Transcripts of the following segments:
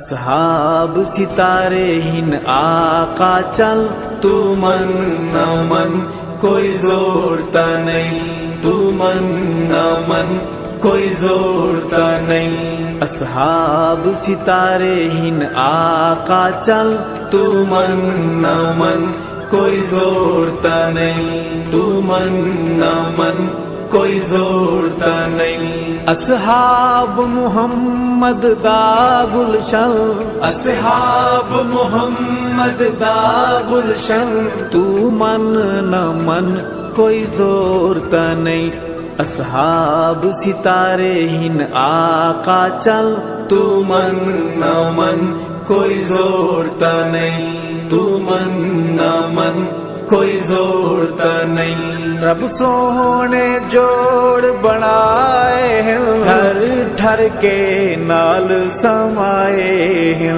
اصحاب ستارے ہن آقا چل، تو من نہ من کوئی زورتا نہیں، تو من نہ من کوئی زورتا نہیں۔ اصحاب ستارے ہن آقا چل، تو من نہ من کوئی زورتا نہیں، تو من نہ من کوئی زورتا نہیں۔ اصحاب محمد دا گلشن، اصحاب محمد دا گلشن، تو من نہ من کوئی زورتا نہیں۔ اصحاب ستارے ہن آقا چل، تو من نہ من کوئی زورتا نہیں، تو من نہ من کوئی زورتا نہیں۔ رب سونے جوڑ بنائے ہیں، ٹھر ٹھر کے نال سمائے ہیں۔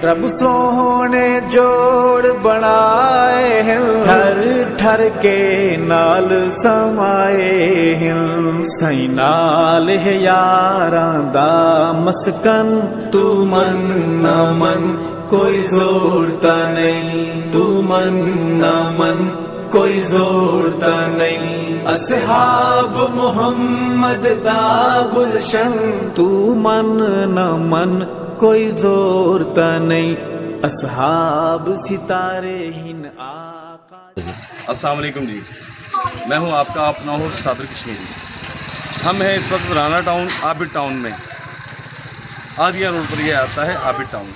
رب سونے جوڑ بنائے ہیں، ٹھر ٹھر کے نال سمائے ہیں۔ سائیں نال ہے یاراں دا مسکن، تو من نہ من کوئی زورتا نہیں، تو من نہ من کوئی زورتا نہیں۔ اصحاب محمد دا گلشن، تو من نہ من کوئی زورتا نہیں۔ اصحاب ستارے ہن آقا۔ السلام علیکم جی، میں ہوں آپ کا اپنا ہوسٹ صابر کشمیری۔ ہم ہیں اس وقت رانا ٹاؤن عابد ٹاؤن میں، آدیا روڈ پر یہ آتا ہے عابد ٹاؤن۔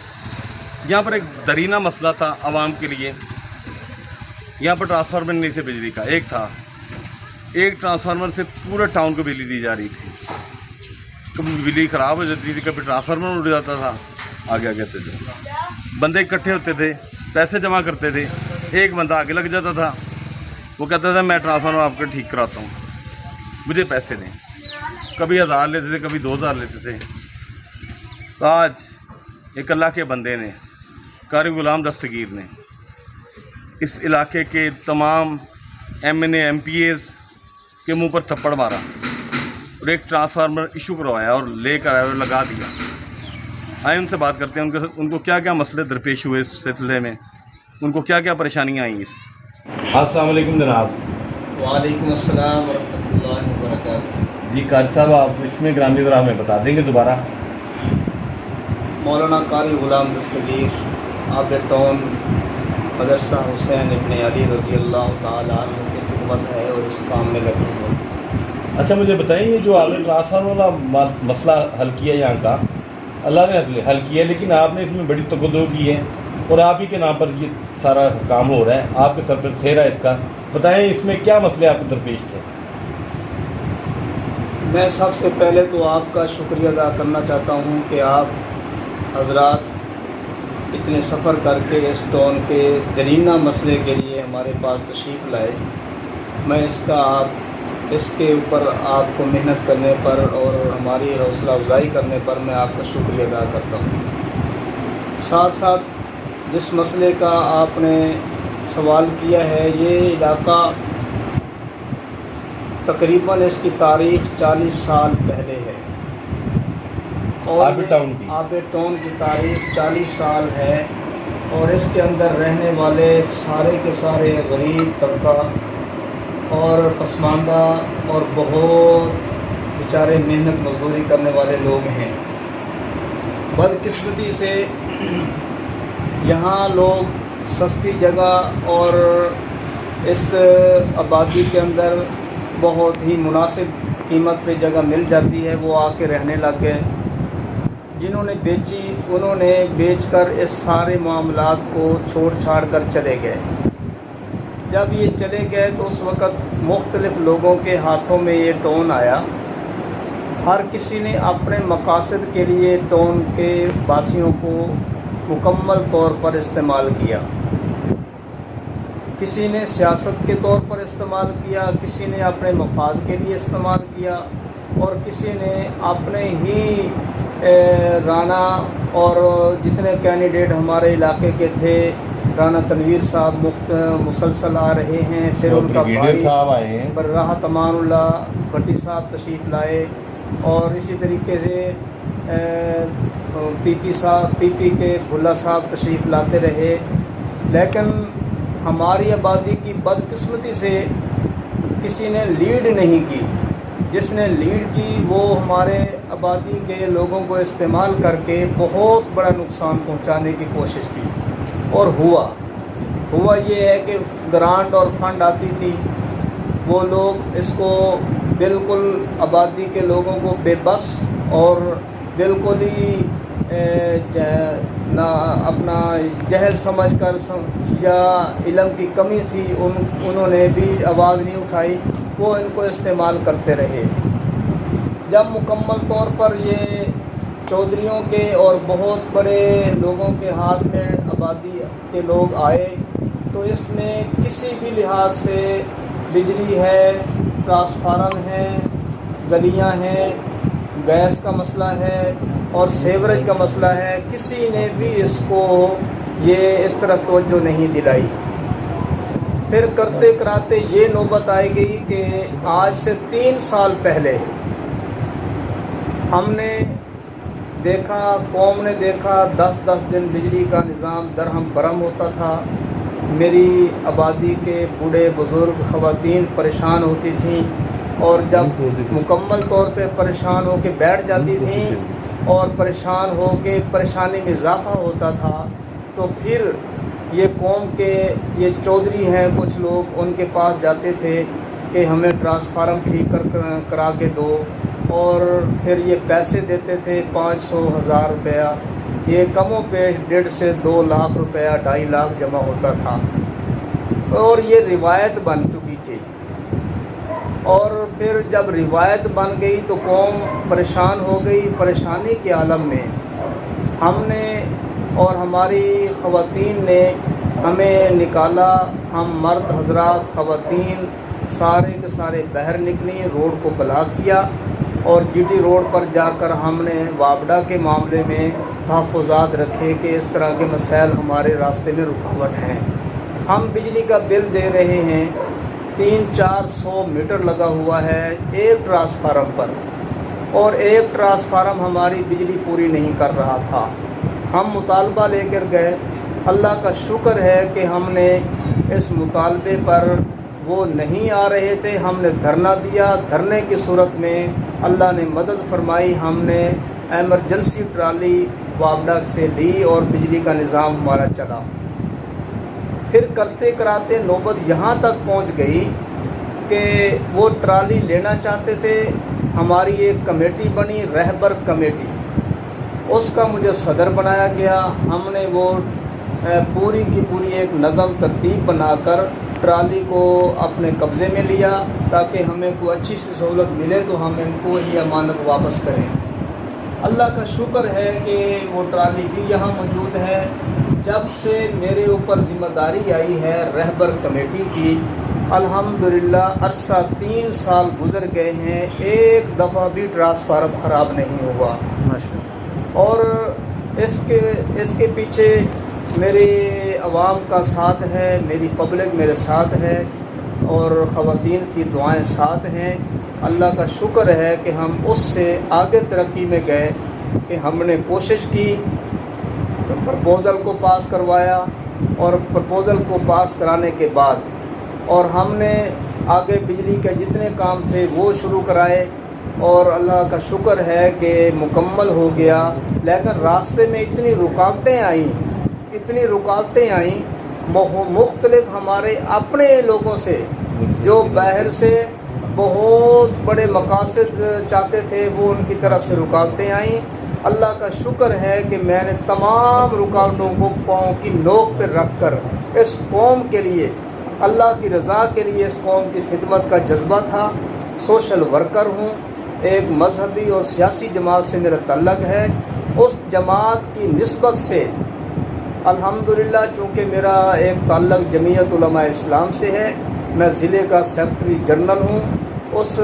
یہاں پر ایک درینہ مسئلہ تھا عوام کے لیے۔ یہاں پر ٹرانسفارمر نہیں تھے بجلی کا، ایک تھا، ایک ٹرانسفارمر سے پورے ٹاؤن کو بجلی دی جا رہی تھی۔ کبھی بجلی خراب ہو جاتی تھی، کبھی ٹرانسفارمر اڑ جاتا تھا، آگے کہتے تھے بندے اکٹھے ہوتے تھے، پیسے جمع کرتے تھے، ایک بندہ آگے لگ جاتا تھا، وہ کہتا تھا میں ٹرانسفارمر آپ کا ٹھیک کراتا ہوں، مجھے پیسے دیں۔ کبھی 1000 لیتے تھے، کبھی 2000 لیتے تھے۔ تو آج ایک اللہ کے بندے نے، قاری غلام دستگیر نے، اس علاقے کے تمام M N A M Ps کے منہ پر تھپڑ مارا اور ایک ٹرانسفارمر ایشو کروایا اور لے کر آئے اور لگا دیا۔ آئے ان سے بات کرتے ہیں ان کو کیا کیا مسئلے درپیش ہوئے اس سلسلے میں، ان کو کیا کیا پریشانیاں آئیں۔ السلام علیکم جناب۔ وعلیکم السلام ورحمۃ اللہ وبرکاتہ۔ جی قاری صاحب، آپ اس میں گرامی ذرا ہمیں بتا دیں گے دوبارہ؟ مولانا قاری غلام دستگیر، عابد ٹاؤن، مدرسہ حسین ابن علی رضی اللہ تعالیٰ عنہ کی خدمت ہے اور اس کام میں لگے ہوئے۔ اچھا مجھے بتائیں، یہ جو آپ نے ٹرانسفارمر والا مسئلہ حل کیا یہاں کا، اللہ نے حل کیا، لیکن آپ نے اس میں بڑی تقدو کی ہے اور آپ ہی کے نام پر یہ سارا کام ہو رہا ہے، آپ کے سر پر سہرا ہے اس کا۔ بتائیں اس میں کیا مسئلے آپ کو درپیش تھے؟ میں سب سے پہلے تو آپ کا شکریہ ادا کرنا چاہتا ہوں کہ آپ حضرات اتنے سفر کر کے اس ٹاؤن کے درینہ مسئلے کے لیے ہمارے پاس تشریف لائے۔ میں اس کے اوپر آپ کو محنت کرنے پر اور ہماری حوصلہ افزائی کرنے پر میں آپ کا شکریہ ادا کرتا ہوں۔ ساتھ ساتھ جس مسئلے کا آپ نے سوال کیا ہے، یہ علاقہ تقریباً اس کی تاریخ 40 سال پہلے ہے، اور عابد ٹاؤن کی تاریخ 40 سال ہے، اور اس کے اندر رہنے والے سارے کے سارے غریب طبقہ اور پسماندہ اور بہت بیچارے محنت مزدوری کرنے والے لوگ ہیں۔ بدقسمتی سے یہاں لوگ سستی جگہ اور اس آبادی کے اندر بہت ہی مناسب قیمت پہ جگہ مل جاتی ہے، وہ آ کے رہنے لگ گئے۔ جنہوں نے بیچی انہوں نے بیچ کر اس سارے معاملات کو چھوڑ چھاڑ کر چلے گئے۔ جب یہ چلے گئے تو اس وقت مختلف لوگوں کے ہاتھوں میں یہ ٹاؤن آیا۔ ہر کسی نے اپنے مقاصد کے لیے ٹاؤن کے باسیوں کو مکمل طور پر استعمال کیا۔ کسی نے سیاست کے طور پر استعمال کیا، کسی نے اپنے مفاد کے لیے استعمال کیا، اور کسی نے اپنے ہی رانا اور جتنے کینڈیڈیٹ ہمارے علاقے کے تھے، رانا تنویر صاحب مسلسل آ رہے ہیں، پھر ان کا بھائی براہ امان اللہ بھٹی صاحب تشریف لائے، اور اسی طریقے سے پی پی کے بھلا صاحب تشریف لاتے رہے، لیکن ہماری آبادی کی بدقسمتی سے کسی نے لیڈ نہیں کی۔ جس نے لیڈ کی وہ ہمارے آبادی کے لوگوں کو استعمال کر کے بہت بڑا نقصان پہنچانے کی کوشش کی، اور ہوا یہ ہے کہ گرانٹ اور فنڈ آتی تھی، وہ لوگ اس کو بالکل آبادی کے لوگوں کو بے بس اور بالکل ہی نہ اپنا جہل سمجھ کر یا علم کی کمی تھی، انہوں نے بھی آواز نہیں اٹھائی، وہ ان کو استعمال کرتے رہے۔ جب مکمل طور پر یہ چودھریوں کے اور بہت بڑے لوگوں کے ہاتھ میں آبادی کے لوگ آئے تو اس میں کسی بھی لحاظ سے بجلی ہے، ٹرانسفارم ہے، گلیاں ہیں، گیس کا مسئلہ ہے اور سیوریج کا مسئلہ ہے، کسی نے بھی اس کو یہ اس طرح توجہ نہیں دلائی۔ پھر کرتے کراتے یہ نوبت آئی گئی کہ آج سے 3 سال پہلے ہم نے دیکھا، قوم نے دیکھا 10 دن بجلی کا نظام درہم برہم ہوتا تھا، میری آبادی کے بوڑھے بزرگ خواتین پریشان ہوتی تھیں، اور جب مکمل طور پہ پریشان ہو کے بیٹھ جاتی تھیں اور پریشان ہو کے پریشانی میں اضافہ ہوتا تھا، تو پھر یہ قوم کے یہ چودھری ہیں کچھ لوگ، ان کے پاس جاتے تھے کہ ہمیں ٹرانسفارم ٹھیک کرا کے دو، اور پھر یہ پیسے دیتے تھے 500,000 روپیہ، یہ کم و بیش 1.5 سے 2 لاکھ روپیہ 2.5 لاکھ جمع ہوتا تھا، اور یہ روایت بن چکی تھی۔ اور پھر جب روایت بن گئی تو قوم پریشان ہو گئی، پریشانی کے عالم میں ہم نے اور ہماری خواتین نے ہمیں نکالا، ہم مرد حضرات خواتین سارے کے سارے باہر نکلی، روڈ کو بلاک کیا، اور جی ٹی روڈ پر جا کر ہم نے وابڈا کے معاملے میں تحفظات رکھے کہ اس طرح کے مسائل ہمارے راستے میں رکاوٹ ہیں۔ ہم بجلی کا بل دے رہے ہیں، 300-400 میٹر لگا ہوا ہے ایک ٹرانسفارم پر، اور ایک ٹرانسفارم ہماری بجلی پوری نہیں کر رہا تھا۔ ہم مطالبہ لے کر گئے، اللہ کا شکر ہے کہ ہم نے اس مطالبے پر وہ نہیں آ رہے تھے، ہم نے دھرنا دیا، دھرنے کی صورت میں اللہ نے مدد فرمائی، ہم نے ایمرجنسی ٹرالی وابڈا سے لی اور بجلی کا نظام ہمارا چلا۔ پھر کرتے کراتے نوبت یہاں تک پہنچ گئی کہ وہ ٹرالی لینا چاہتے تھے، ہماری ایک کمیٹی بنی، رہبر کمیٹی، اس کا مجھے صدر بنایا گیا۔ ہم نے وہ پوری کی پوری ایک نظم ترتیب بنا کر ٹرالی کو اپنے قبضے میں لیا تاکہ ہمیں کوئی اچھی سی سہولت ملے تو ہم ان کو یہ امانت واپس کریں۔ اللہ کا شکر ہے کہ وہ ٹرالی بھی یہاں موجود ہے۔ جب سے میرے اوپر ذمہ داری آئی ہے رہبر کمیٹی کی، الحمدللہ عرصہ 3 سال گزر گئے ہیں، ایک دفعہ بھی ٹرانسفارم خراب نہیں ہوا۔ اور اس کے پیچھے میرے عوام کا ساتھ ہے، میری پبلک میرے ساتھ ہے، اور خواتین کی دعائیں ساتھ ہیں۔ اللہ کا شکر ہے کہ ہم اس سے آگے ترقی میں گئے کہ ہم نے کوشش کی، پرپوزل کو پاس کروایا، اور پرپوزل کو پاس کرانے کے بعد اور ہم نے آگے بجلی کے جتنے کام تھے وہ شروع کرائے، اور اللہ کا شکر ہے کہ مکمل ہو گیا۔ لیکن راستے میں اتنی رکاوٹیں آئیں مختلف ہمارے اپنے لوگوں سے جو باہر سے بہت بڑے مقاصد چاہتے تھے، وہ ان کی طرف سے رکاوٹیں آئیں۔ اللہ کا شکر ہے کہ میں نے تمام رکاوٹوں کو پاؤں کی نوک پہ رکھ کر اس قوم کے لیے، اللہ کی رضا کے لیے، اس قوم کی خدمت کا جذبہ تھا۔ سوشل ورکر ہوں، ایک مذہبی اور سیاسی جماعت سے میرا تعلق ہے، اس جماعت کی نسبت سے الحمدللہ چونکہ میرا ایک تعلق جمعیت علماء اسلام سے ہے، میں ضلع کا سیکرٹری جنرل ہوں، اس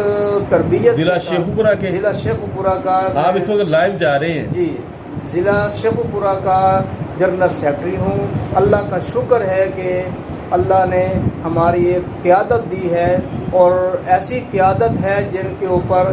تربیت ضلع شیخو پورہ کا آپ اس وقت لائیو جا رہے ہیں جی، ضلع شیخو پورہ کا جنرل سیکرٹری ہوں۔ اللہ کا شکر ہے کہ اللہ نے ہماری ایک قیادت دی ہے، اور ایسی قیادت ہے جن کے اوپر